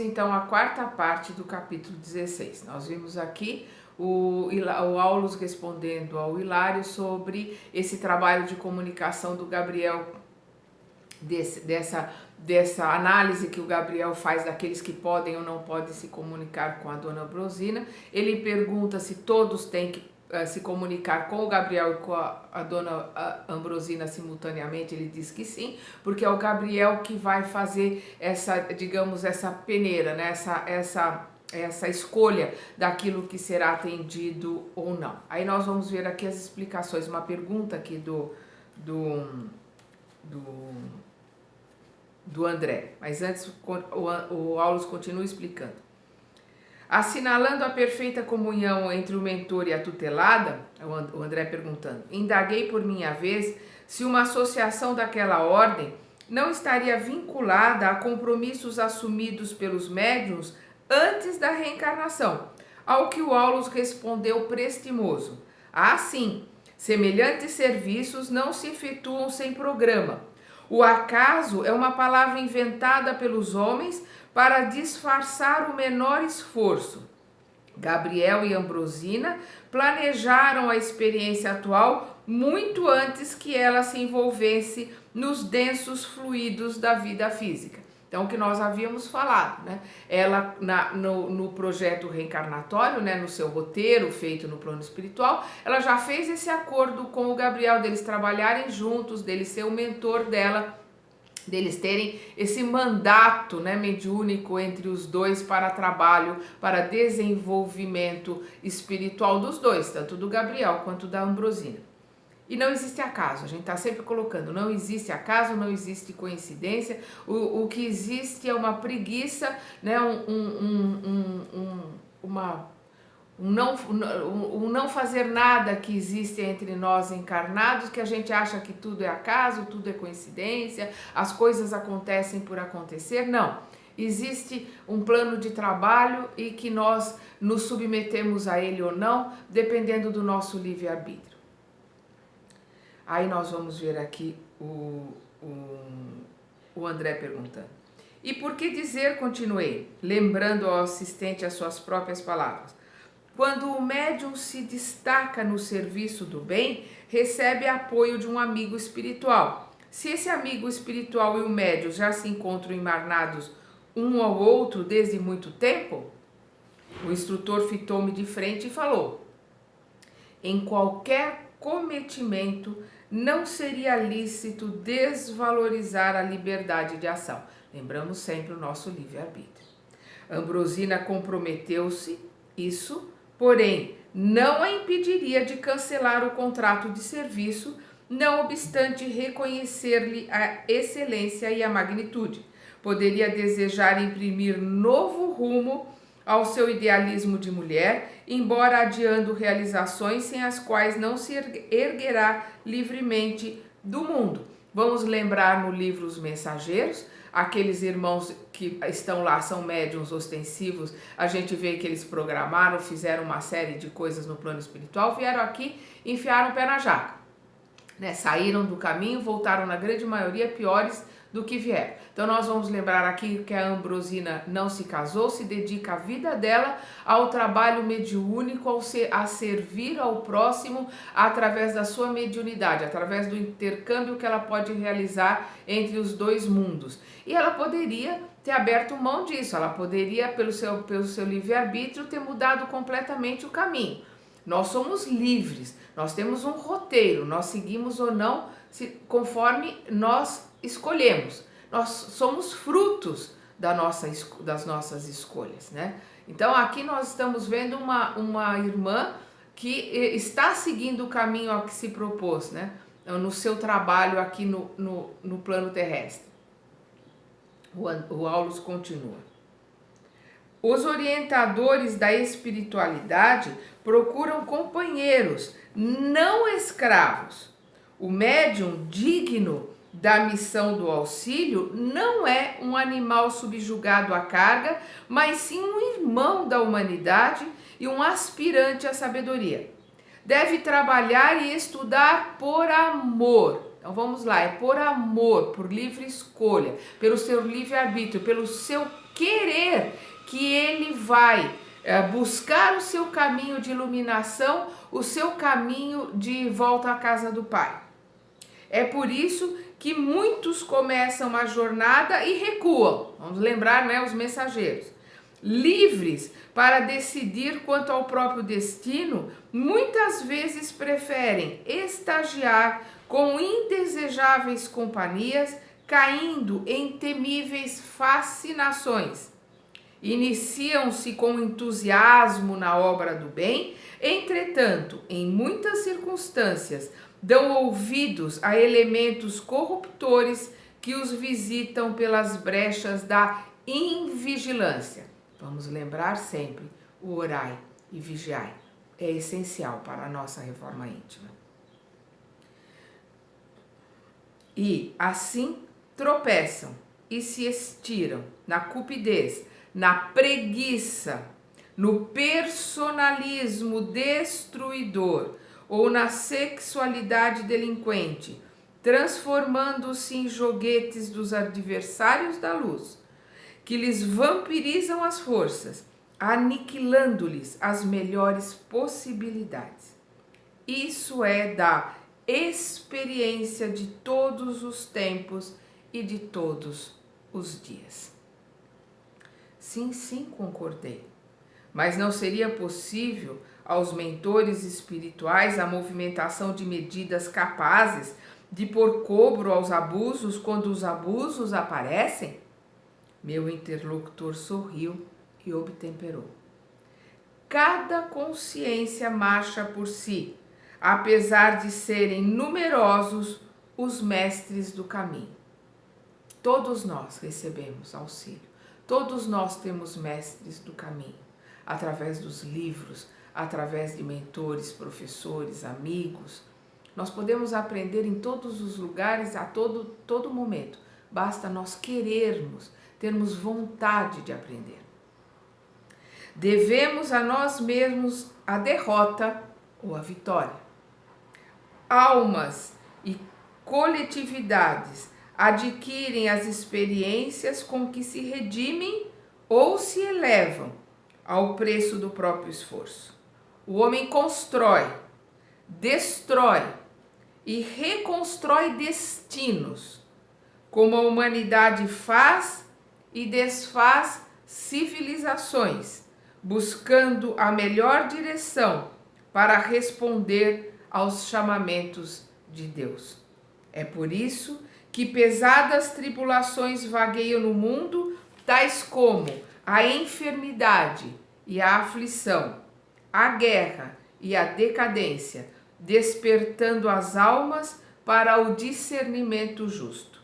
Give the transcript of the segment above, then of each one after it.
Então, a quarta parte do capítulo 16. Nós vimos aqui o Aulus respondendo ao Hilário sobre esse trabalho de comunicação do Gabriel, dessa análise que o Gabriel faz daqueles que podem ou não podem se comunicar com a Dona Ambrosina. Ele pergunta se todos têm que se comunicar com o Gabriel e com a Dona Ambrosina simultaneamente. Ele diz que sim, porque é o Gabriel que vai fazer essa, digamos, essa peneira, né? essa escolha daquilo que será atendido ou não. Aí nós vamos ver aqui as explicações, uma pergunta aqui do André, mas antes o Aulus continua explicando. Assinalando a perfeita comunhão entre o mentor e a tutelada, o André perguntando, indaguei por minha vez se uma associação daquela ordem não estaria vinculada a compromissos assumidos pelos médiuns antes da reencarnação, ao que o Aulus respondeu prestimoso. Ah, sim, semelhantes serviços não se efetuam sem programa. O acaso é uma palavra inventada pelos homens para disfarçar o menor esforço. Gabriel e Ambrosina planejaram a experiência atual muito antes que ela se envolvesse nos densos fluidos da vida física. Então, o que nós havíamos falado, né? Ela, no projeto reencarnatório, né? No seu roteiro feito no plano espiritual, ela já fez esse acordo com o Gabriel, deles trabalharem juntos, dele ser o mentor dela, deles terem esse mandato, né, mediúnico entre os dois para trabalho, para desenvolvimento espiritual dos dois, tanto do Gabriel quanto da Ambrosina. E não existe acaso, a gente está sempre colocando, não existe acaso, não existe coincidência, o que existe é uma preguiça, né, não fazer nada que existe entre nós encarnados, que a gente acha que tudo é acaso, tudo é coincidência, as coisas acontecem por acontecer. Não, existe um plano de trabalho e que nós nos submetemos a ele ou não, dependendo do nosso livre-arbítrio. Aí nós vamos ver aqui o André perguntando. E por que dizer, continuei, lembrando ao assistente as suas próprias palavras, quando o médium se destaca no serviço do bem, recebe apoio de um amigo espiritual. Se esse amigo espiritual e o médium já se encontram encarnados um ao outro desde muito tempo, o instrutor fitou-me de frente e falou, em qualquer cometimento não seria lícito desvalorizar a liberdade de ação. Lembramos sempre o nosso livre-arbítrio. Ambrosina comprometeu-se, isso, porém, não a impediria de cancelar o contrato de serviço, não obstante reconhecer-lhe a excelência e a magnitude. Poderia desejar imprimir novo rumo ao seu idealismo de mulher, embora adiando realizações sem as quais não se erguerá livremente do mundo. Vamos lembrar no livro Os Mensageiros, aqueles irmãos que estão lá são médiuns ostensivos, a gente vê que eles programaram, fizeram uma série de coisas no plano espiritual, vieram aqui e enfiaram o pé na jaca, né? Saíram do caminho, voltaram na grande maioria piores do que vieram. Então nós vamos lembrar aqui que a Ambrosina não se casou, se dedica a vida dela ao trabalho mediúnico, a servir ao próximo através da sua mediunidade, através do intercâmbio que ela pode realizar entre os dois mundos. E ela poderia ter aberto mão disso, ela poderia, pelo seu livre-arbítrio, ter mudado completamente o caminho. Nós somos livres, nós temos um roteiro, nós seguimos ou não conforme nós escolhemos. Nós somos frutos das nossas escolhas, né? Então aqui nós estamos vendo uma irmã que está seguindo o caminho ao que se propôs, né? No seu trabalho aqui no plano terrestre. O Aulus continua. Os orientadores da espiritualidade procuram companheiros, não escravos. O médium digno da missão do auxílio não é um animal subjugado à carga, mas sim um irmão da humanidade e um aspirante à sabedoria. Deve trabalhar e estudar por amor. Então vamos lá, é por amor, por livre escolha, pelo seu livre-arbítrio, pelo seu querer que ele vai buscar o seu caminho de iluminação, o seu caminho de volta à casa do Pai. É por isso que muitos começam a jornada e recuam. Vamos lembrar, né, os mensageiros. Livres para decidir quanto ao próprio destino, muitas vezes preferem estagiar com indesejáveis companhias, caindo em temíveis fascinações. Iniciam-se com entusiasmo na obra do bem, entretanto, em muitas circunstâncias, dão ouvidos a elementos corruptores que os visitam pelas brechas da invigilância. Vamos lembrar sempre, o orai e vigiai é essencial para a nossa reforma íntima. E assim tropeçam e se estiram na cupidez, na preguiça, no personalismo destruidor ou na sexualidade delinquente, transformando-se em joguetes dos adversários da luz, que lhes vampirizam as forças, aniquilando-lhes as melhores possibilidades. Isso é da experiência de todos os tempos e de todos os dias. Sim, concordei. Mas não seria possível aos mentores espirituais a movimentação de medidas capazes de pôr cobro aos abusos quando os abusos aparecem? Meu interlocutor sorriu e obtemperou. Cada consciência marcha por si, apesar de serem numerosos os mestres do caminho. Todos nós recebemos auxílio. Todos nós temos mestres do caminho, através dos livros, através de mentores, professores, amigos. Nós podemos aprender em todos os lugares, a todo momento. Basta nós querermos, termos vontade de aprender. Devemos a nós mesmos a derrota ou a vitória. Almas e coletividades adquirem as experiências com que se redimem ou se elevam ao preço do próprio esforço. O homem constrói, destrói e reconstrói destinos, como a humanidade faz e desfaz civilizações, buscando a melhor direção para responder aos chamamentos de Deus. É por isso que pesadas tribulações vagueiam no mundo, tais como a enfermidade e a aflição, a guerra e a decadência, despertando as almas para o discernimento justo.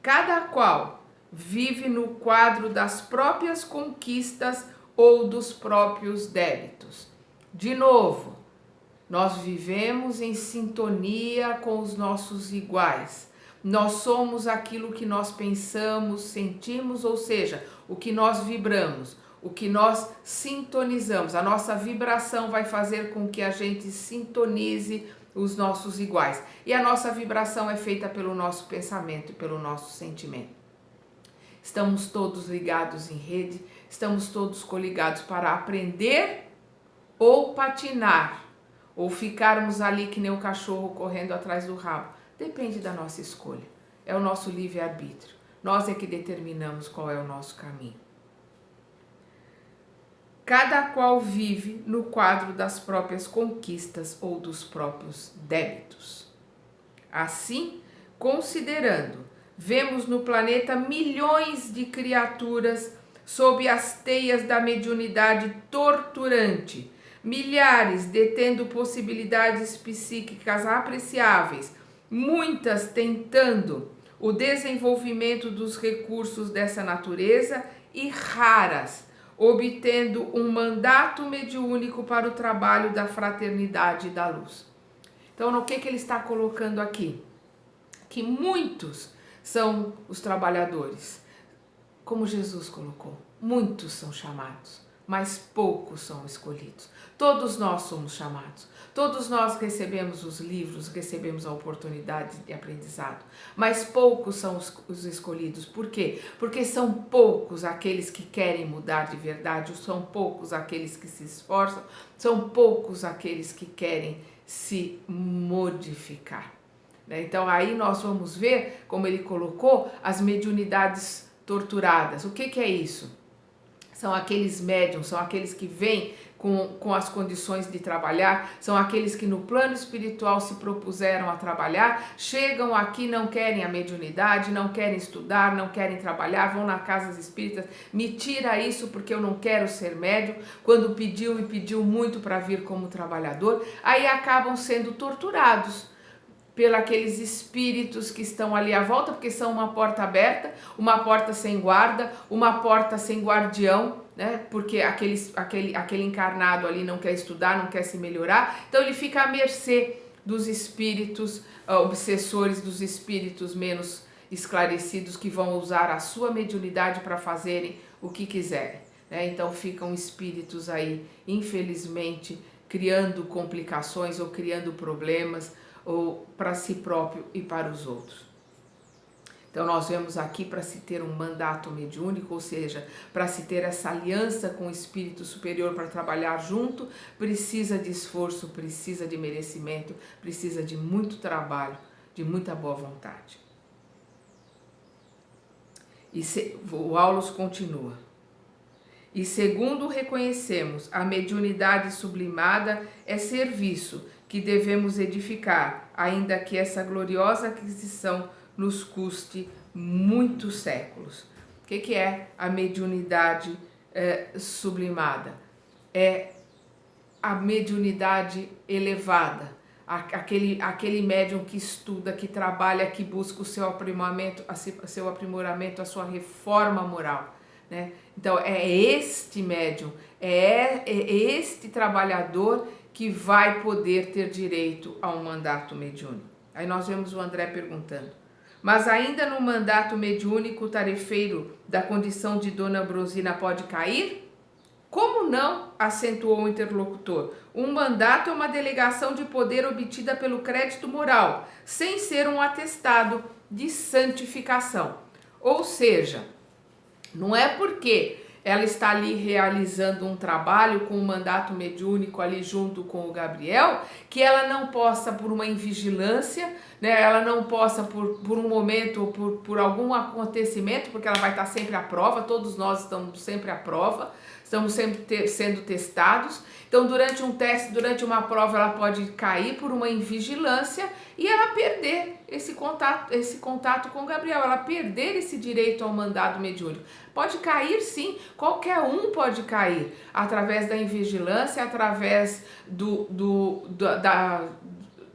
Cada qual vive no quadro das próprias conquistas ou dos próprios débitos. De novo, nós vivemos em sintonia com os nossos iguais. Nós somos aquilo que nós pensamos, sentimos, ou seja, o que nós vibramos, o que nós sintonizamos. A nossa vibração vai fazer com que a gente sintonize os nossos iguais. E a nossa vibração é feita pelo nosso pensamento e pelo nosso sentimento. Estamos todos ligados em rede, estamos todos coligados para aprender ou patinar, ou ficarmos ali que nem o cachorro correndo atrás do rabo. Depende da nossa escolha, é o nosso livre-arbítrio. Nós é que determinamos qual é o nosso caminho. Cada qual vive no quadro das próprias conquistas ou dos próprios débitos. Assim, considerando, vemos no planeta milhões de criaturas sob as teias da mediunidade torturante, milhares detendo possibilidades psíquicas apreciáveis, muitas tentando o desenvolvimento dos recursos dessa natureza e raras obtendo um mandato mediúnico para o trabalho da fraternidade e da luz. Então, no que ele está colocando aqui? Que muitos são os trabalhadores, como Jesus colocou, muitos são chamados, mas poucos são escolhidos. Todos nós somos chamados, todos nós recebemos os livros, recebemos a oportunidade de aprendizado, mas poucos são os escolhidos. Por quê? Porque são poucos aqueles que querem mudar de verdade, são poucos aqueles que se esforçam, são poucos aqueles que querem se modificar. Então aí nós vamos ver, como ele colocou, as mediunidades torturadas. O que é isso? São aqueles médiums, são aqueles que vêm com as condições de trabalhar, são aqueles que no plano espiritual se propuseram a trabalhar, chegam aqui, não querem a mediunidade, não querem estudar, não querem trabalhar, vão na casas espíritas, me tira isso porque eu não quero ser médium, quando pediu e pediu muito para vir como trabalhador, aí acabam sendo torturados pelos espíritos que estão ali à volta, porque são uma porta aberta, uma porta sem guarda, uma porta sem guardião, né? Porque aquele encarnado ali não quer estudar, não quer se melhorar, então ele fica à mercê dos espíritos obsessores, dos espíritos menos esclarecidos que vão usar a sua mediunidade para fazerem o que quiserem, né? Então ficam espíritos aí, infelizmente, criando complicações ou criando problemas, ou para si próprio e para os outros. Então nós vemos aqui, para se ter um mandato mediúnico, ou seja, para se ter essa aliança com o espírito superior para trabalhar junto, precisa de esforço, precisa de merecimento, precisa de muito trabalho, de muita boa vontade. O Aulus continua. E segundo reconhecemos, a mediunidade sublimada é serviço que devemos edificar, ainda que essa gloriosa aquisição nos custe muitos séculos. O que é a mediunidade sublimada? É a mediunidade elevada, aquele médium que estuda, que trabalha, que busca o seu aprimoramento, a sua reforma moral, né? Então é este médium, é este trabalhador que vai poder ter direito a um mandato mediúnico. Aí nós vemos o André perguntando: mas ainda no mandato mediúnico, o tarefeiro da condição de Dona Ambrosina pode cair? Como não? Acentuou o interlocutor. Um mandato é uma delegação de poder obtida pelo crédito moral, sem ser um atestado de santificação. Ou seja, não é porque ela está ali realizando um trabalho com um mandato mediúnico ali junto com o Gabriel, que ela não possa, por uma invigilância, né, ela não possa por um momento ou por algum acontecimento, porque ela vai estar sempre à prova, todos nós estamos sempre à prova, estamos sempre sendo testados. Então, durante um teste, durante uma prova, ela pode cair por uma invigilância e ela perder esse contato com o Gabriel, ela perder esse direito ao mandato mediúnico. Pode cair sim, qualquer um pode cair, através da invigilância, através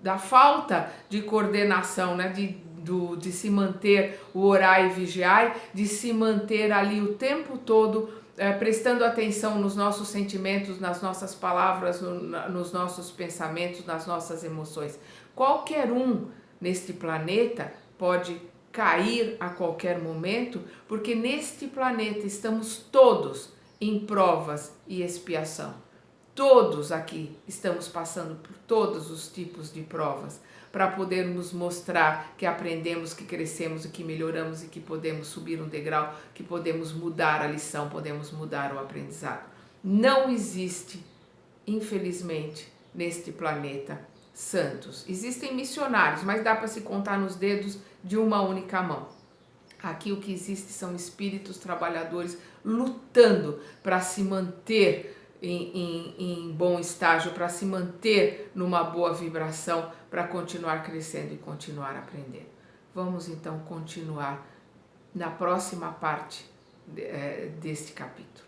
da falta de coordenação, né? De se manter o orai e vigiai, de se manter ali o tempo todo prestando atenção nos nossos sentimentos, nas nossas palavras, nos nossos pensamentos, nas nossas emoções. Qualquer um neste planeta pode cair a qualquer momento, porque neste planeta estamos todos em provas e expiação. Todos aqui estamos passando por todos os tipos de provas, para podermos mostrar que aprendemos, que crescemos e que melhoramos e que podemos subir um degrau, que podemos mudar a lição, podemos mudar o aprendizado. Não existe, infelizmente, neste planeta santos. Existem missionários, mas dá para se contar nos dedos de uma única mão. Aqui o que existe são espíritos trabalhadores lutando para se manter em bom estágio, para se manter numa boa vibração, para continuar crescendo e continuar aprendendo. Vamos então continuar na próxima parte deste capítulo.